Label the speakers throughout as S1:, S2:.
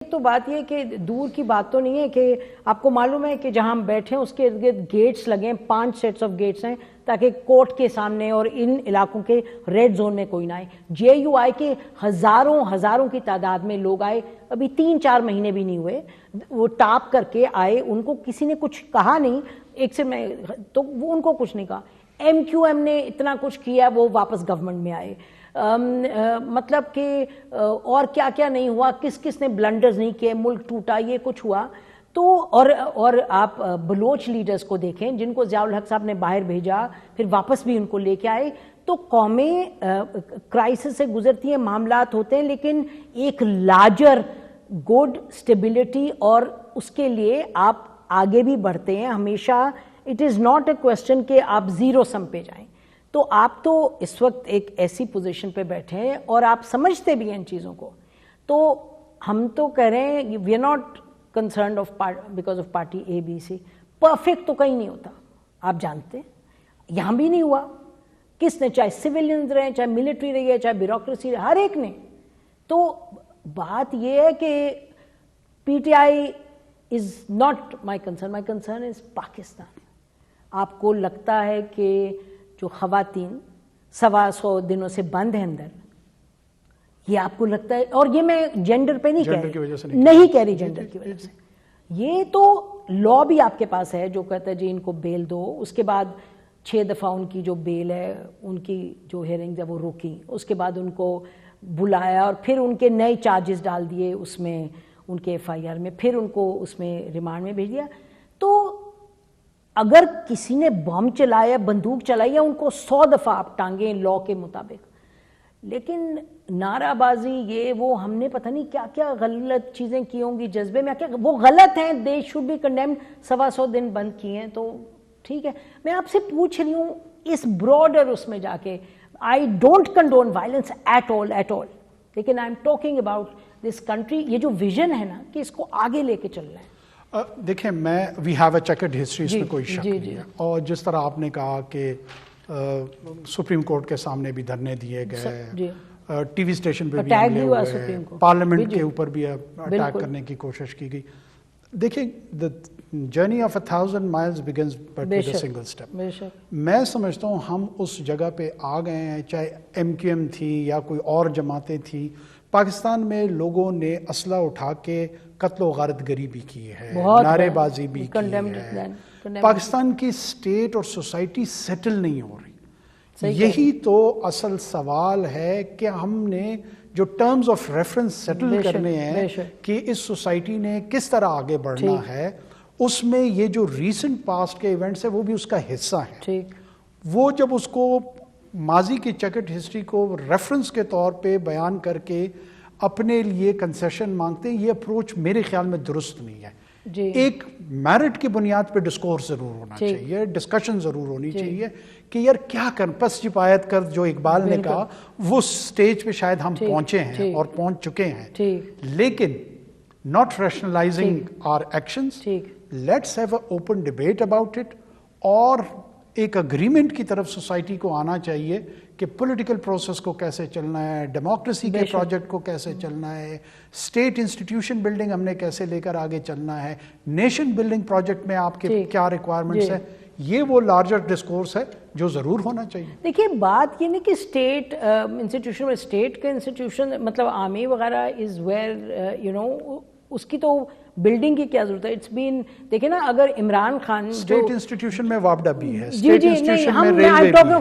S1: تو بات یہ کہ دور کی بات تو نہیں ہے کہ آپ کو معلوم ہے کہ جہاں ہم بیٹھے ہیں اس کے ارد گرد گیٹس لگے ہیں, 5 سیٹس آف گیٹس ہیں تاکہ کورٹ کے سامنے اور ان علاقوں کے ریڈ زون میں کوئی نہ آئے. جے یو آئی کے ہزاروں کی تعداد میں لوگ آئے, ابھی 3-4 مہینے بھی نہیں ہوئے, وہ ٹاپ کر کے آئے, ان کو کسی نے کچھ کہا نہیں, ایک سے میں تو وہ ان کو کچھ نہیں کہا. ایم کیو ایم نے اتنا کچھ کیا, وہ واپس گورنمنٹ میں آئے. مطلب کہ اور کیا کیا نہیں ہوا, کس نے بلنڈرز نہیں کیے, ملک ٹوٹا, یہ کچھ ہوا. تو اور آپ بلوچ لیڈرز کو دیکھیں جن کو ضیاء الحق صاحب نے باہر بھیجا, پھر واپس بھی ان کو لے کے آئے. تو قومیں کرائسس سے گزرتی ہیں, معاملات ہوتے ہیں, لیکن ایک لارجر گڈ اسٹیبلٹی اور اس کے لیے آپ آگے بھی بڑھتے ہیں ہمیشہ. It is not a question کہ آپ زیرو سم پہ جائیں. تو آپ تو اس وقت ایک ایسی پوزیشن پہ بیٹھے ہیں اور آپ سمجھتے بھی ہیں ان چیزوں کو. تو ہم تو کہہ رہے ہیں we are not concerned because of party A B C. Perfect تو کہیں نہیں ہوتا, آپ جانتے ہیں, یہاں بھی نہیں ہوا. کس نے, چاہے سویلینز رہے, چاہے ملٹری رہی ہے, چاہے بیوروکریسی رہے, ہر ایک نے. تو بات یہ ہے کہ پی T I is not my concern is Pakistan. آپ کو لگتا ہے کہ جو خواتین 125 دنوں سے بند ہیں اندر, یہ آپ کو لگتا ہے, اور یہ میں جینڈر پہ نہیں کہہ رہی جینڈر کی وجہ سے, یہ تو لا بھی آپ کے پاس ہے جو کہتا ہے جی ان کو بیل دو. اس کے بعد 6 دفعہ ان کی جو بیل ہے, ان کی جو ہیئرنگز ہے وہ روکی, اس کے بعد ان کو بلایا اور پھر ان کے نئے چارجز ڈال دیے اس میں, ان کے ایف آئی آر میں, پھر ان کو اس میں ریمانڈ میں بھیج دیا. تو اگر کسی نے بم چلایا, بندوق چلائی ہے, ان کو 100 دفعہ آپ ٹانگیں لا کے مطابق. لیکن نعرہ بازی یہ وہ, ہم نے پتہ نہیں کیا کیا غلط چیزیں کی ہوں گی جذبے میں, کیا وہ غلط ہیں, دے شوڈ بی کنڈیمڈ. 125 دن بند کیے ہیں تو ٹھیک ہے. میں آپ سے پوچھ رہی ہوں اس براڈر اس میں جا کے, I don't condone violence at all, لیکن I am talking about this country. یہ جو ویژن ہے نا کہ اس کو آگے لے کے چلنا ہے.
S2: دیکھیں, we have a chequered history, اس میں کوئی شک نہیں ہے. اور جس طرح آپ نے کہا کہ سپریم کورٹ کے سامنے بھی دھرنے دیے گئے, ٹی وی اسٹیشن پہ بھی حملے ہوئے, پارلیمنٹ کے اوپر بھی اٹیک کرنے کی کوشش کی گئی. دیکھیں, the journey of 1,000 miles begins but with a single step. میں سمجھتا ہوں ہم اس جگہ پہ آ گئے ہیں, چاہے ایم کیو ایم تھی یا کوئی اور جماعتیں تھیں. پاکستان میں لوگوں نے اسلحہ اٹھا کے قتل و غارت گری بھی کی ہے, نعرے بازی بھی کی ہے. پاکستان کی اسٹیٹ اور سوسائٹی سیٹل نہیں ہو رہی. یہی تو اصل سوال ہے کہ ہم نے جو ٹرمز آف ریفرنس سیٹل کرنے ہیں کہ اس سوسائٹی نے کس طرح آگے بڑھنا ہے, اس میں یہ جو ریسنٹ پاسٹ کے ایونٹس ہیں وہ بھی اس کا حصہ ہیں. وہ جب اس کو ماضی کی چیکرڈ ہسٹری کو ریفرنس کے طور پہ بیان کر کے اپنے لیے کنسیشن مانگتے ہیں, یہ اپروچ میرے خیال میں درست نہیں ہے. ایک میرٹ کی بنیاد پہ ڈسکورس ضرور ہونا چاہیے, ڈسکشن ضرور ہونی چاہیے کہ یار کیا کر, پس چپایت کر جو اقبال نے کہا, وہ سٹیج پہ شاید ہم پہنچے ہیں اور پہنچ چکے ہیں, لیکن not rationalizing our actions. Let's have an open debate about it. اور ایک اگریمنٹ کی طرف سوسائٹی کو آنا چاہیے کہ پولیٹیکل پروسیس کو کیسے چلنا ہے, ڈیموکریسی کے پروجیکٹ کو کیسے چلنا ہے, اسٹیٹ انسٹیٹیوشن بلڈنگ ہم نے کیسے لے کر آگے چلنا ہے, نیشن بلڈنگ پروجیکٹ میں آپ کے کیا ریکوائرمنٹس ہیں. یہ وہ لارجر ڈسکورس ہے جو ضرور ہونا چاہیے.
S1: دیکھیے, بات یہ نہیں کہ اسٹیٹ انسٹیٹیوشن میں, اسٹیٹ کے انسٹیٹیوشن مطلب آرمی وغیرہ از ویئر یو نو, اس کی تو بلڈنگ کی کیا ضرورت ہے. اٹس بین, دیکھیں نا, اگر عمران خان
S2: اسٹیٹ انسٹیٹیوشن میں وابڈا بھی ہے,
S1: اسٹیٹ انسٹیٹیوشن میں ریلوے بھی ہے.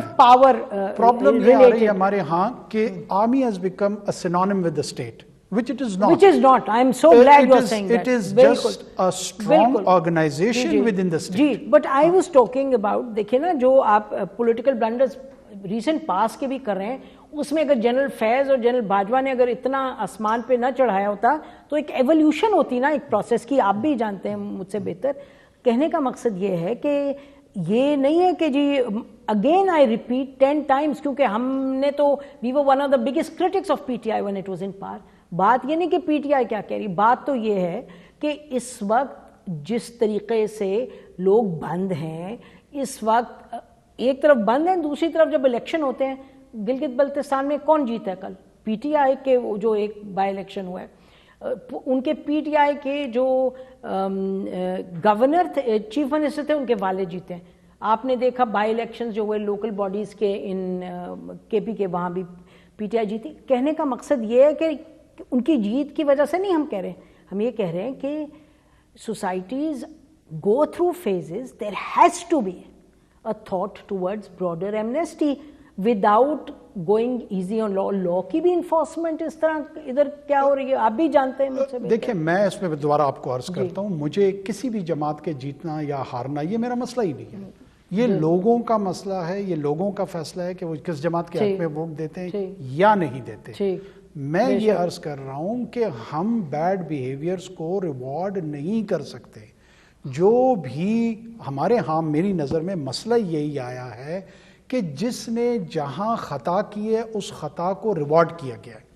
S2: پرابلم یہ آ رہی ہے ہمارے ہاں کہ army has become a synonym with the state, which it is not.
S1: Which is not. I am so glad you are saying that.
S2: It is just a strong organization within the state.
S1: جی, but I was talking about, دیکھیں نا, جو آپ political blunders recent past کے بھی کر رہے ہیں, اس میں اگر جنرل فیض اور جنرل باجوہ نے اگر اتنا آسمان پہ نہ چڑھایا ہوتا تو ایک ایولیوشن ہوتی نا ایک پروسیس کی. آپ بھی جانتے ہیں مجھ سے بہتر. کہنے کا مقصد یہ ہے کہ یہ نہیں ہے کہ جی اگین آئی ریپیٹ 10 times, کیونکہ ہم نے تو we were one of the biggest critics of P T I when it was in power. بات یہ نہیں کہ پی ٹی آئی کیا کہہ رہی, بات تو یہ ہے کہ اس وقت جس طریقے سے لوگ بند ہیں, اس وقت ایک طرف بند ہیں, دوسری طرف جب الیکشن ہوتے ہیں, گلگت بلتستان میں کون جیتا ہے کل؟ پی ٹی آئی کے جو ایک بائی الیکشن ہوا ہے, ان کے پی ٹی آئی کے جو گورنر تھے, چیف منسٹر تھے, ان کے والد جیتے ہیں. آپ نے دیکھا بائی الیکشنز جو ہوئے لوکل باڈیز کے ان کے پی کے, وہاں بھی پی ٹی آئی جیتی. کہنے کا مقصد یہ ہے کہ ان کی جیت کی وجہ سے نہیں ہم کہہ رہے ہیں, ہم یہ کہہ رہے ہیں کہ societies go through phases. There has to be a thought towards broader amnesty without going easy on law. law کی بھی enforcement اس طرح ادھر کیا ہو رہی ہے, آپ بھی جانتے ہیں مجھ سے.
S2: دیکھیں میں اس میں دوبارہ آپ کو عرض کرتا ہوں, مجھے کسی بھی جماعت کے جیتنا یا ہارنا یہ میرا مسئلہ ہی نہیں ہے. یہ لوگوں کا مسئلہ ہے, یہ لوگوں کا فیصلہ ہے کہ وہ کس جماعت کے حق میں ووٹ دیتے ہیں یا نہیں دیتے. میں یہ عرض کر رہا ہوں کہ ہم بیڈ بیہیویئرز کو ریوارڈ نہیں کر سکتے. جو بھی ہمارے ہاں میری نظر میں مسئلہ یہی آیا ہے کہ جس نے جہاں خطا کی ہے اس خطا کو ریوارڈ کیا گیا ہے,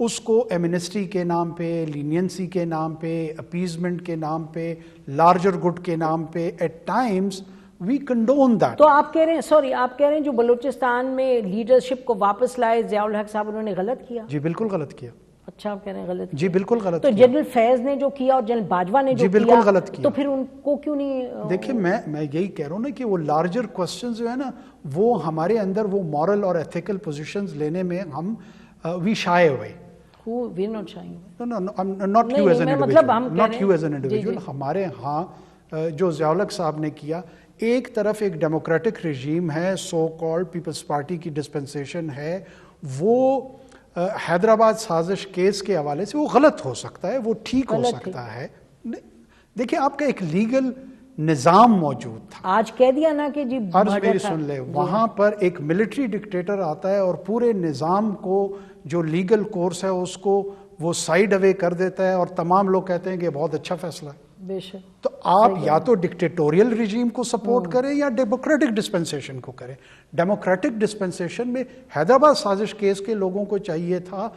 S2: اس کو ایمنسٹی کے نام پہ, لینینسی کے نام پہ, اپیزمنٹ کے نام پہ, لارجر گڈ کے نام پہ, at times we condone that.
S1: تو آپ کہہ رہے ہیں, سوری آپ کہہ رہے ہیں جو بلوچستان میں لیڈرشپ کو واپس لائے ضیاء الحق صاحب, انہوں نے غلط کیا؟
S2: جی بالکل غلط کیا.
S1: اچھا آپ کہہ رہے ہیں غلط؟
S2: جی بالکل غلط.
S1: تو جنرل فیض نے جو کیا اور جنرل باجوہ نے جو کیا,
S2: بالکل غلط کیا,
S1: تو پھر ان کو کیوں نہیں؟
S2: دیکھیں میں یہی کہہ رہا ہوں نا کہ وہ لارجر کوسچنز جو ہے نا, وہ ہمارے اندر وہ مورل اور ایتھیکل پوزیشنز لینے میں ہم وی شائے ہوئے.
S1: We are not shying.
S2: Not you as an individual, not you as an individual. ہمارے ہاں جو ضیاء الحق صاحب نے کیا, ایک طرف ایک ڈیموکریٹک رجیم ہے, سو کالڈ پیپلز پارٹی کی ڈسپنسیشن ہے, وہ حیدرآباد سازش کیس کے حوالے سے وہ غلط ہو سکتا ہے, وہ ٹھیک ہو سکتا ہے. دیکھیں آپ کا ایک لیگل نظام موجود تھا.
S1: آج کہہ دیا نا کہ جی
S2: عرض میری سن لے, وہاں پر ایک ملٹری ڈکٹیٹر آتا ہے اور پورے نظام کو جو لیگل کورس ہے اس کو وہ سائیڈ اوے کر دیتا ہے, اور تمام لوگ کہتے ہیں کہ بہت اچھا فیصلہ ہے.
S1: بے شک.
S2: تو آپ یا تو ڈکٹیٹوریل رجیم کو سپورٹ کریں یا ڈیموکریٹک ڈسپنسیشن کو کریں. ڈیموکریٹک ڈسپنسیشن میں حیدرآباد سازش کیس کے لوگوں کو چاہیے تھا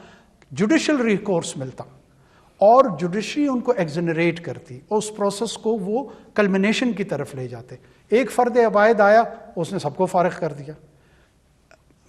S2: جوڈیشل ریکورس ملتا اور جوڈیشری ان کو ایگزنریٹ کرتی, اس پروسیس کو وہ کلمنیشن کی طرف لے جاتے. ایک فرد عبائد آیا, اس نے سب کو فارغ کر دیا.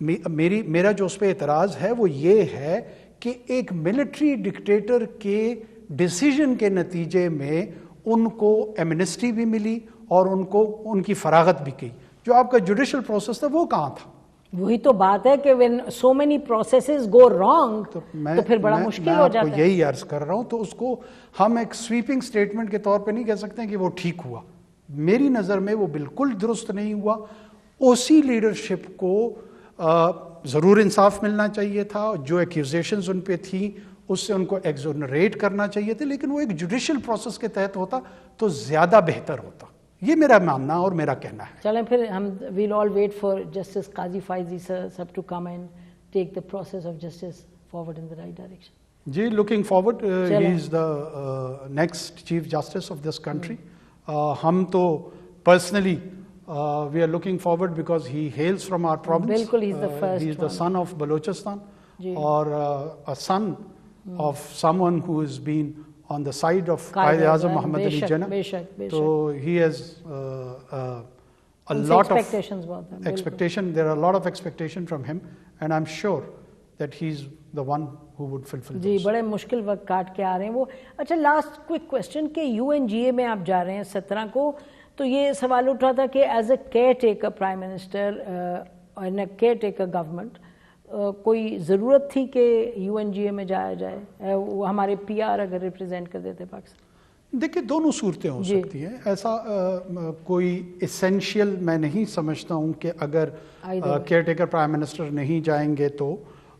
S2: میرا جو اس پہ اعتراض ہے وہ یہ ہے کہ ایک ملٹری ڈکٹیٹر کے ڈیسیجن کے نتیجے میں ان کو ایمنسٹی بھی ملی اور ان کو ان کی فراغت بھی کی. جو آپ کا جوڈیشل پروسیس تھا وہ کہاں تھا؟
S1: وہی تو بات ہے کہ when so many processes go wrong تو پھر بڑا مشکل ہو جاتا ہے.
S2: میں یہی عرض کر رہا ہوں, تو اس کو ہم ایک سویپنگ سٹیٹمنٹ کے طور پہ نہیں کہہ سکتے کہ وہ ٹھیک ہوا. میری نظر میں وہ بالکل درست نہیں ہوا. اسی لیڈرشپ کو ضرور انصاف ملنا چاہیے تھا, جو ایکیوزیشنز ان پہ تھیں اس سے ان کو ایگزونریٹ کرنا چاہیے تھے, لیکن وہ ایک جوڈیشل پروسیس کے تحت ہوتا تو زیادہ بہتر ہوتا. یہ میرا ماننا اور میرا کہنا ہے.
S1: چلیں پھر ہم we'll all wait for Justice Qazi Faizi sir to come and take the process of justice forward in the right direction.
S2: G looking forward, he is the next Chief Justice of this country. ہم تو personally we are looking forward because he hails from our province.
S1: بالکل, he is the first.
S2: He is the son of Balochistan اور a son of someone who has been on the side of Qaid Azam Muhammad Ali Jinnah. So he has a lot of expectation. There are a lot of expectation from him, and I'm sure that he's the one who would fulfill those.
S1: جی بڑے مشکل وقت کاٹ کے آ رہے ہیں وہ. اچھا last quick question کہ UNGA میں آپ جا رہے ہیں 17 کو, تو یہ سوال اٹھ رہا تھا کہ as a care taker prime minister اور کیئر ٹیکر گورنمنٹ کوئی ضرورت تھی کہ UNGA میں جایا جائے, وہ ہمارے PR اگر ریپرزینٹ کر دیتے پاکستان؟
S2: دیکھیں دونوں صورتیں ہو سکتی ہیں. ایسا کوئی اسینشیل میں نہیں سمجھتا ہوں کہ اگر کیئر ٹیکر پرائم منسٹر نہیں جائیں گے تو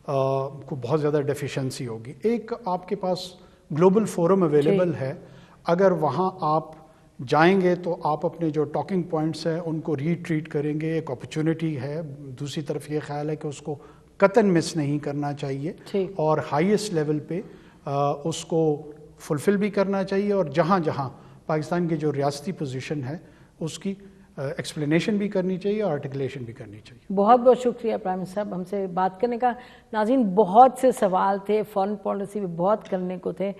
S2: کو بہت زیادہ ڈیفیشنسی ہوگی. ایک آپ کے پاس گلوبل فورم اویلیبل ہے, اگر وہاں آپ جائیں گے تو آپ اپنے جو ٹاکنگ پوائنٹس ہیں ان کو ری ٹریٹ کریں گے, ایک اپرچونٹی ہے. دوسری طرف یہ خیال ہے کہ اس کو قطعاً مس نہیں کرنا چاہیے اور ہائیسٹ لیول پہ اس کو فلفل بھی کرنا چاہیے, اور جہاں جہاں پاکستان کی جو ریاستی پوزیشن ہے اس کی ایکسپلینیشن بھی کرنی چاہیے اور آرٹیکولیشن بھی کرنی چاہیے.
S1: بہت بہت شکریہ پرائم منسٹر صاحب ہم سے بات کرنے کا. ناظرین بہت سے سوال تھے, فارن پالیسی میں بہت کرنے کو تھے,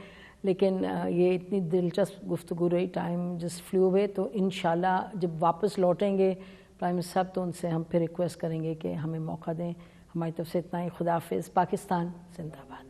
S1: لیکن یہ اتنی دلچسپ گفتگو رہی, ٹائم جسٹ فلیو اوے. تو انشاءاللہ جب واپس لوٹیں گے پرائم منسٹر صاحب تو ان سے ہم پھر ریکویسٹ کریں گے کہ ہمیں موقع دیں. ہماری طرف سے اتنا ہی. خدا حافظ. پاکستان زندہ باد.